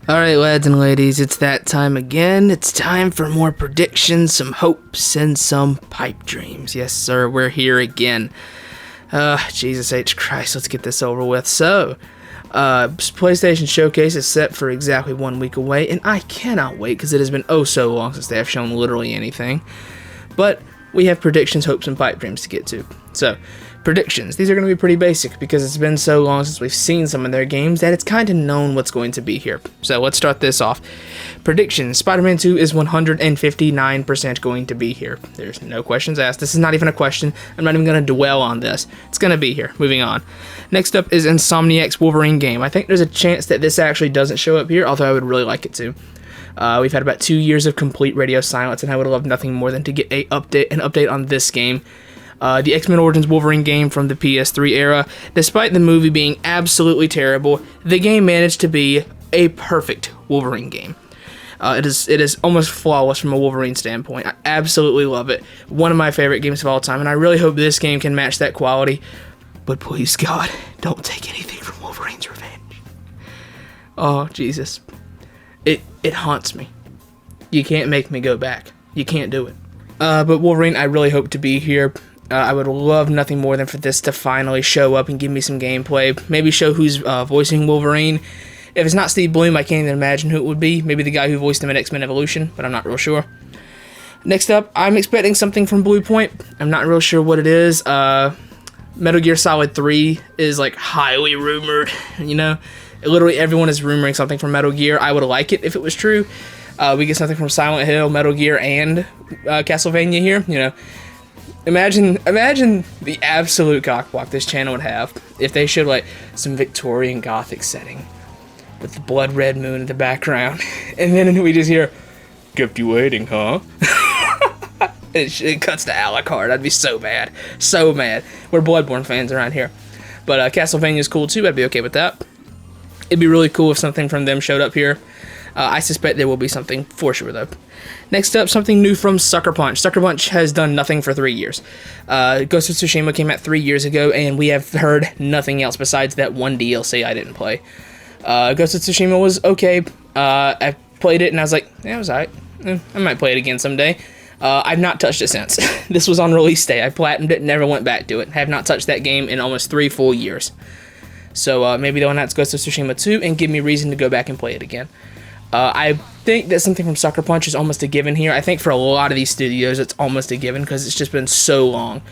Alright, lads and ladies, it's that time again. It's time for more predictions, some hopes, and some pipe dreams. Yes, sir, we're here again. Jesus H. Christ, let's get this over with. So, PlayStation Showcase is set for exactly 1 week away, and I cannot wait because it has been oh so long since they have shown literally anything. But we have predictions, hopes, and pipe dreams to get to. So, predictions. These are going to be pretty basic because it's been so long since we've seen some of their games that it's kind of known what's going to be here. So let's start this off. Predictions. Spider-Man 2 is 159% going to be here. There's no questions asked. This is not even a question. I'm not even going to dwell on this. It's going to be here. Moving on. Next up is Insomniac's Wolverine game. I think there's a chance that this actually doesn't show up here, although I would really like it to. We've had about 2 years of complete radio silence, and I would love nothing more than to get an update on this game. The X-Men Origins Wolverine game from the PS3 era. Despite the movie being absolutely terrible, the game managed to be a perfect Wolverine game. It is almost flawless from a Wolverine standpoint. I absolutely love it. One of my favorite games of all time, and I really hope this game can match that quality. But please, God, don't take anything from Wolverine's Revenge. Oh, Jesus. It haunts me. You can't make me go back. You can't do it. But Wolverine, I really hope to be here. I would love nothing more than for this to finally show up and give me some gameplay. Maybe show who's voicing Wolverine. If it's not Steve Blum, I can't even imagine who it would be. Maybe the guy who voiced him in X-Men Evolution, but I'm not real sure. Next up, I'm expecting something from Blue Point. I'm not real sure what it is. Metal Gear Solid 3 is like highly rumored, you know? Literally everyone is rumoring something from Metal Gear. I would like it if it was true. We get something from Silent Hill, Metal Gear, and Castlevania here, you know? Imagine the absolute cockblock this channel would have if they showed like some Victorian Gothic setting with the blood red moon in the background, and then we just hear, "Kept you waiting, huh?" It cuts to Alucard. I'd be so mad, so mad. We're Bloodborne fans around here, but Castlevania is cool too. I'd be okay with that. It'd be really cool if something from them showed up here. I suspect there will be something for sure, though. Next up, something new from Sucker Punch. Sucker Punch has done nothing for 3 years. Ghost of Tsushima came out 3 years ago, and we have heard nothing else besides that one DLC I didn't play. Ghost of Tsushima was okay. I played it, and I was like, yeah, it was alright. I might play it again someday. I've not touched it since. This was on release day. I platinumed it, never went back to it. Have not touched that game in almost 3 full years. So maybe they'll announce Ghost of Tsushima 2 and give me reason to go back and play it again. I think that something from Sucker Punch is almost a given here. I think for a lot of these studios, it's almost a given because it's just been so long.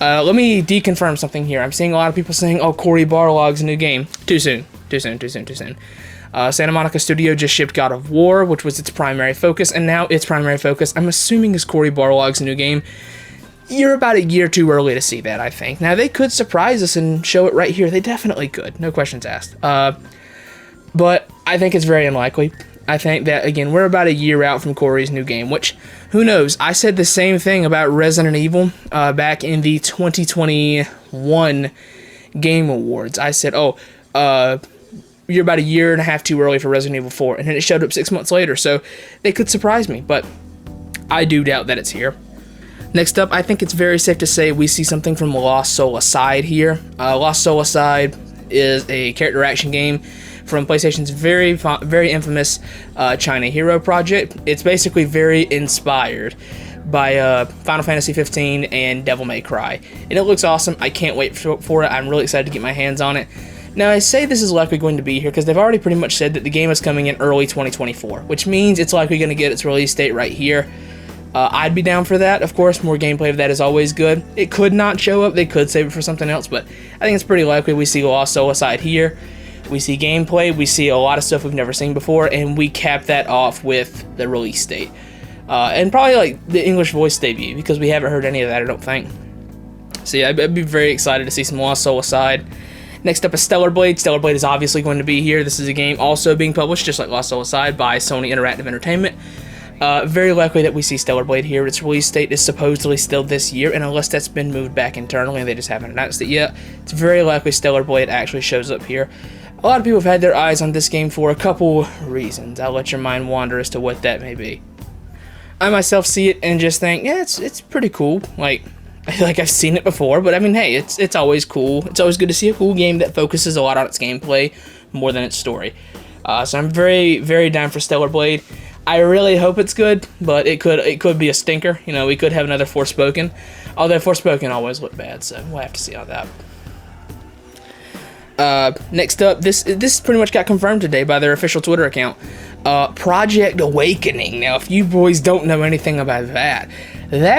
Let me deconfirm something here. I'm seeing a lot of people saying, oh, Cory Barlog's new game. Too soon. Santa Monica Studio just shipped God of War, which was its primary focus, and now its primary focus, I'm assuming, is Cory Barlog's new game. You're about a year too early to see that, I think. Now, they could surprise us and show it right here. They definitely could. No questions asked. But I think it's very unlikely. I think that, again, we're about a year out from Cory's new game, which, who knows? I said the same thing about Resident Evil back in the 2021 Game Awards. I said, you're about a year and a half too early for Resident Evil 4, and then it showed up 6 months later, so they could surprise me, but I do doubt that it's here. Next up, I think it's very safe to say we see something from Lost Soul Aside here. Lost Soul Aside is a character action game from PlayStation's very infamous China Hero project. It's basically very inspired by Final Fantasy 15 and Devil May Cry. And it looks awesome. I can't wait for it. I'm really excited to get my hands on it. Now, I say this is likely going to be here because they've already pretty much said that the game is coming in early 2024, which means it's likely going to get its release date right here. I'd be down for that. Of course, more gameplay of that is always good. It could not show up. They could save it for something else, but I think it's pretty likely we see Lost Soul Aside here. We see gameplay, we see a lot of stuff we've never seen before, and we cap that off with the release date. And probably like the English voice debut, because we haven't heard any of that, I don't think. So yeah, I'd be very excited to see some Lost Soul Aside. Next up is Stellar Blade. Stellar Blade is obviously going to be here. This is a game also being published, just like Lost Soul Aside, by Sony Interactive Entertainment. Very likely that we see Stellar Blade here. Its release date is supposedly still this year, and unless that's been moved back internally and they just haven't announced it yet, it's very likely Stellar Blade actually shows up here. A lot of people have had their eyes on this game for a couple reasons. I'll let your mind wander as to what that may be. I myself see it and just think, yeah, it's pretty cool. Like I've seen it before, but I mean, hey, it's always cool. It's always good to see a cool game that focuses a lot on its gameplay more than its story. So I'm very, very down for Stellar Blade. I really hope it's good, but it could be a stinker. You know, we could have another Forspoken. Although Forspoken always look bad, so we'll have to see on that. Next up, this pretty much got confirmed today by their official Twitter account. Project Awakening. Now, if you boys don't know anything about that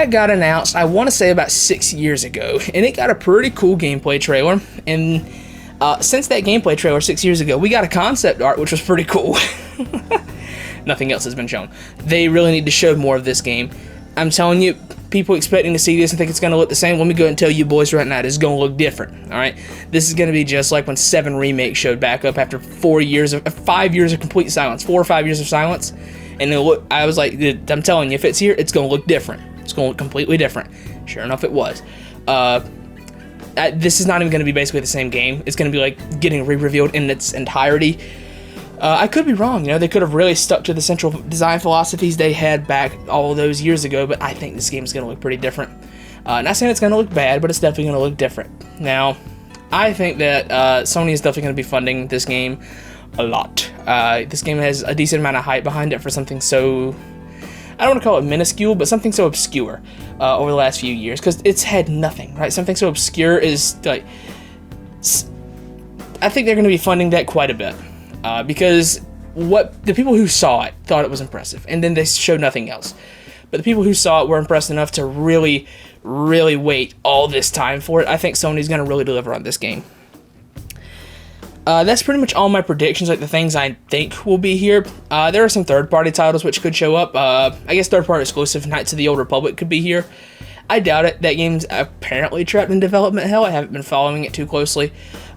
got announced, I want to say about 6 years ago, and it got a pretty cool gameplay trailer. And since that gameplay trailer 6 years ago, we got a concept art, which was pretty cool. Nothing else has been shown. They really need to show more of this game. I'm telling you, people expecting to see this and think it's going to look the same. Let me go and tell you boys right now, it's going to look different. All right, this is going to be just like when 7 Remake showed back up after 5 years of complete silence, 4 or 5 years of silence, and I was like, I'm telling you, if it's here, it's going to look different. It's going to look completely different. Sure enough, it was. This is not even going to be basically the same game. It's going to be like getting re-revealed in its entirety. I could be wrong, you know, they could have really stuck to the central design philosophies they had back all those years ago, but I think this game is going to look pretty different. Not saying it's going to look bad, but it's definitely going to look different. Now, I think that Sony is definitely going to be funding this game a lot. This game has a decent amount of hype behind it for something so, I don't want to call it minuscule, but something so obscure over the last few years, because it's had nothing, right? Something so obscure is, like, I think they're going to be funding that quite a bit. Because what the people who saw it thought it was impressive, and then they showed nothing else. But the people who saw it were impressed enough to really, really wait all this time for it. I think Sony's going to really deliver on this game. That's pretty much all my predictions, like the things I think will be here. There are some third-party titles which could show up. I guess third-party exclusive Knights of the Old Republic could be here. I doubt it. That game's apparently trapped in development hell. I haven't been following it too closely.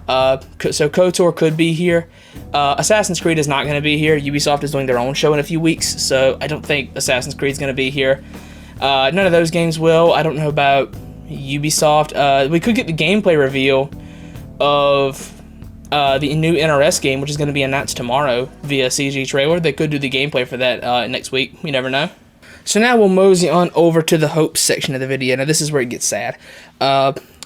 So KOTOR could be here. Assassin's Creed is not going to be here. Ubisoft is doing their own show in a few weeks, so I don't think Assassin's Creed is going to be here. None of those games will. I don't know about Ubisoft. We could get the gameplay reveal of the new NRS game, which is going to be announced tomorrow via CG trailer. They could do the gameplay for that next week. You never know. So now we'll mosey on over to the hopes section of the video. Now this is where it gets sad.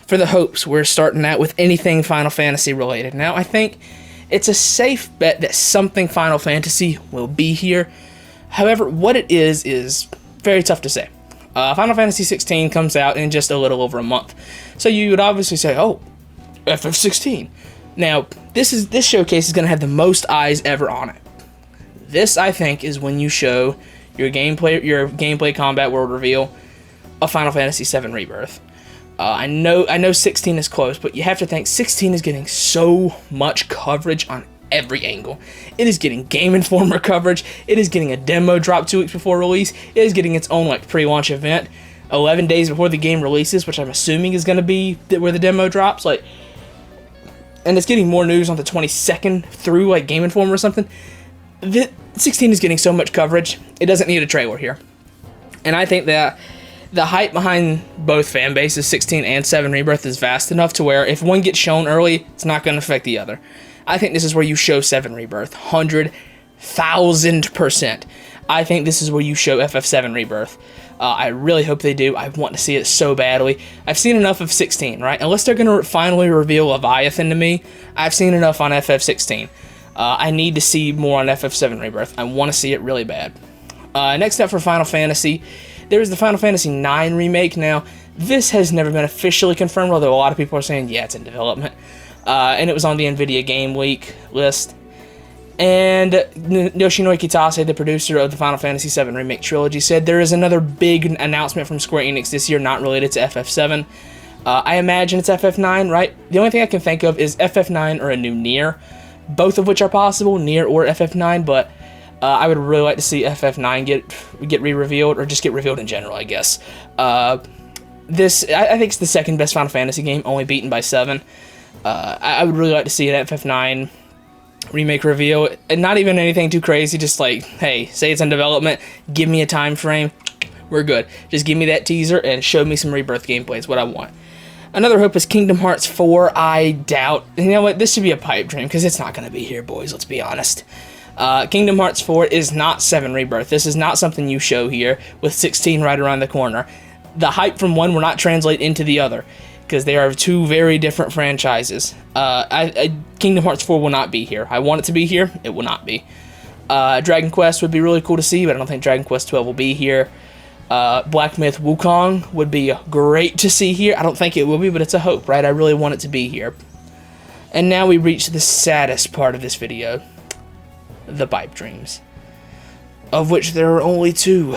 For the hopes, we're starting out with anything Final Fantasy related. Now, I think it's a safe bet that something Final Fantasy will be here. However, what it is very tough to say. Final Fantasy 16 comes out in just a little over a month. So you would obviously say, oh, FF16. Now, this showcase is going to have the most eyes ever on it. This, I think, is when you show your gameplay combat world reveal of Final Fantasy VII Rebirth. I know 16 is close, but you have to think 16 is getting so much coverage on every angle. It is getting Game Informer coverage. It is getting a demo drop 2 weeks before release. It is getting its own like pre-launch event 11 days before the game releases, which I'm assuming is going to be where the demo drops. Like, and it's getting more news on the 22nd through like Game Informer or something. 16 is getting so much coverage. It doesn't need a trailer here, and I think that the hype behind both fan bases, 16 and 7 Rebirth, is vast enough to where if one gets shown early, it's not going to affect the other. I think this is where you show 7 Rebirth, 100,000%. I think this is where you show FF7 Rebirth. I really hope they do. I want to see it so badly. I've seen enough of 16, right? Unless they're going to finally reveal Leviathan to me, I've seen enough on FF16. I need to see more on FF7 Rebirth. I want to see it really bad. Next up for Final Fantasy, there is the Final Fantasy IX remake. Now, this has never been officially confirmed, although a lot of people are saying, yeah, it's in development. And it was on the NVIDIA Game Week list. And Yoshinori Kitase, the producer of the Final Fantasy VII Remake trilogy, said there is another big announcement from Square Enix this year not related to FF7. I imagine it's FF9, right? The only thing I can think of is FF9 or a new Nier, both of which are possible, Nier or FF9, but I would really like to see FF9 get re-revealed, or just get revealed in general, I guess. I think it's the second best Final Fantasy game, only beaten by 7. I would really like to see an FF9 remake reveal, and not even anything too crazy, just like, hey, say it's in development, give me a time frame, we're good. Just give me that teaser and show me some Rebirth gameplay is what I want. Another hope is Kingdom Hearts 4. I doubt, you know what, this should be a pipe dream, because it's not going to be here, boys, let's be honest. Kingdom Hearts 4 is not 7 Rebirth. This is not something you show here with 16 right around the corner. The hype from one will not translate into the other. because they are two very different franchises. Kingdom Hearts 4 will not be here. I want it to be here. It will not be. Dragon Quest would be really cool to see, but I don't think Dragon Quest 12 will be here. Black Myth Wukong would be great to see here. I don't think it will be, but it's a hope, right? I really want it to be here. And now we reach the saddest part of this video. The pipe dreams. Of which there are only two.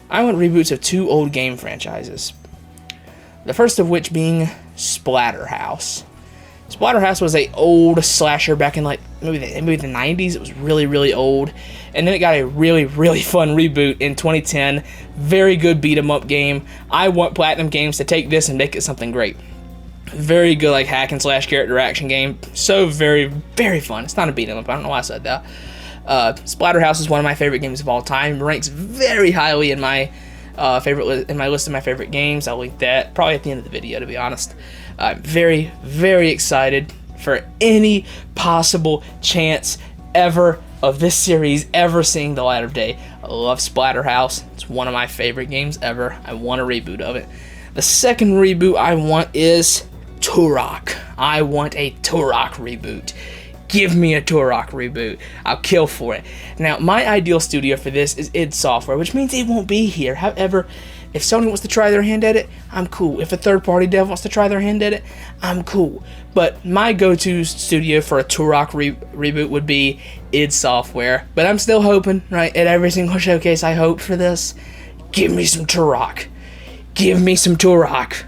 I want reboots of two old game franchises. The first of which being Splatterhouse. Splatterhouse was a old slasher back in like maybe the 90s. It was really, really old. And then it got a really, really fun reboot in 2010. Very good beat 'em up game. I want Platinum Games to take this and make it something great. Very good like hack and slash character action game. So very, very fun. It's not a beat 'em up. I don't know why I said that. Splatterhouse is one of my favorite games of all time. Ranks very highly in my in my list of my favorite games. I'll link that probably at the end of the video, to be honest. I'm very, very excited for any possible chance ever of this series ever seeing the light of day. I love Splatterhouse. It's one of my favorite games ever. I want a reboot of it. The second reboot I want is Turok. I want a Turok reboot. Give me a Turok reboot. I'll kill for it. Now, my ideal studio for this is id Software, which means it won't be here. However, if Sony wants to try their hand at it, I'm cool. If a third-party dev wants to try their hand at it, I'm cool. But my go-to studio for a Turok reboot would be id Software. But I'm still hoping, right, at every single showcase I hope for this, give me some Turok. Give me some Turok.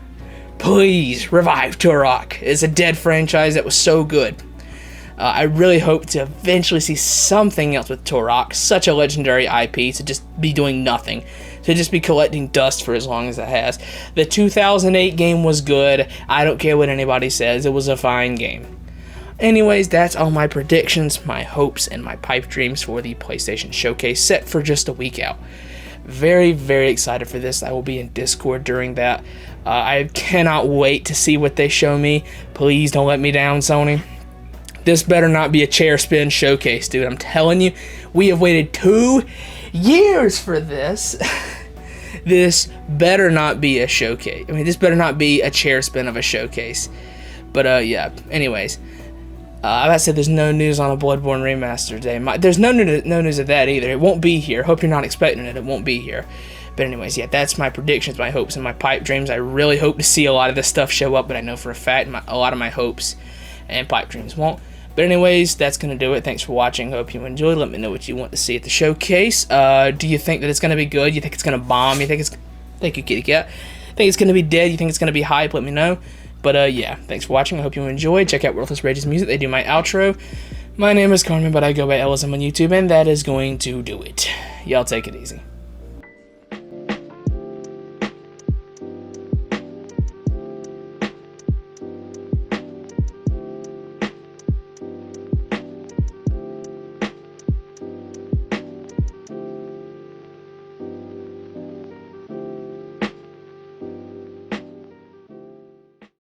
Please, revive Turok. It's a dead franchise that was so good. I really hope to eventually see something else with Turok, such a legendary IP, to just be doing nothing, to just be collecting dust for as long as it has. The 2008 game was good. I don't care what anybody says. It was a fine game. Anyways, that's all my predictions, my hopes, and my pipe dreams for the PlayStation Showcase set for just a week out. Very, very excited for this. I will be in Discord during that. I cannot wait to see what they show me. Please don't let me down, Sony. This better not be a chair spin showcase, dude. I'm telling you, we have waited 2 years for this. This better not be a showcase. I mean, this better not be a chair spin of a showcase. But, yeah. Anyways, I said there's no news on a Bloodborne remaster today. There's no news of that either. It won't be here. Hope you're not expecting it. It won't be here. But anyways, yeah, that's my predictions, my hopes, and my pipe dreams. I really hope to see a lot of this stuff show up, but I know for a fact a lot of my hopes and pipe dreams won't. But anyways, that's going to do it. Thanks for watching. Hope you enjoyed. Let me know what you want to see at the showcase. Do you think that it's going to be good? You think it's going to bomb? You think it's... Thank you, kitty cat. Think it's going to be dead? You think it's going to be hype? Let me know. But, yeah, thanks for watching. I hope you enjoyed. Check out Worthless Rage's music. They do my outro. My name is Carmen, but I go by Ellism on YouTube, and that is going to do it. Y'all take it easy.